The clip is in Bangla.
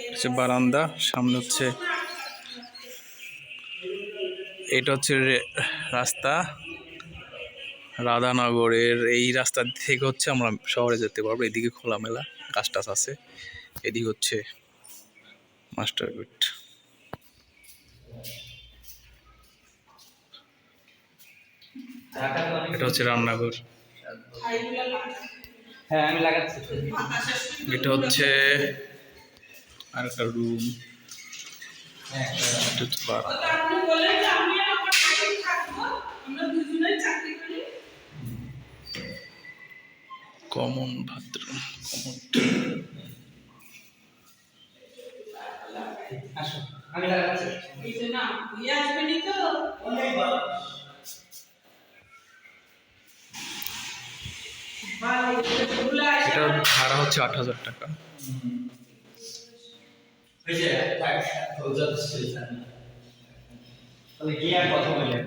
হচ্ছে বারান্দা, সামনে হচ্ছে এটা হচ্ছে রাস্তা রাধানগরের। এই রাস্তা থেকে হচ্ছে আমরা শহরে যেতে পারবো। এদিকে খোলামেলা গাছ টাছ আছে, এদিকে হচ্ছে মাস্টার বেড। এটা হচ্ছে রান্নাঘর। হ্যাঁ আমি লাগাচ্ছি। এটা হচ্ছে আর একটা রুম। Common bathroom, common. আমি লাগাচ্ছি। এটা ভাড়া হচ্ছে ৮,০০০ টাকা। তাহলে গিয়ে আর কথা বললেন।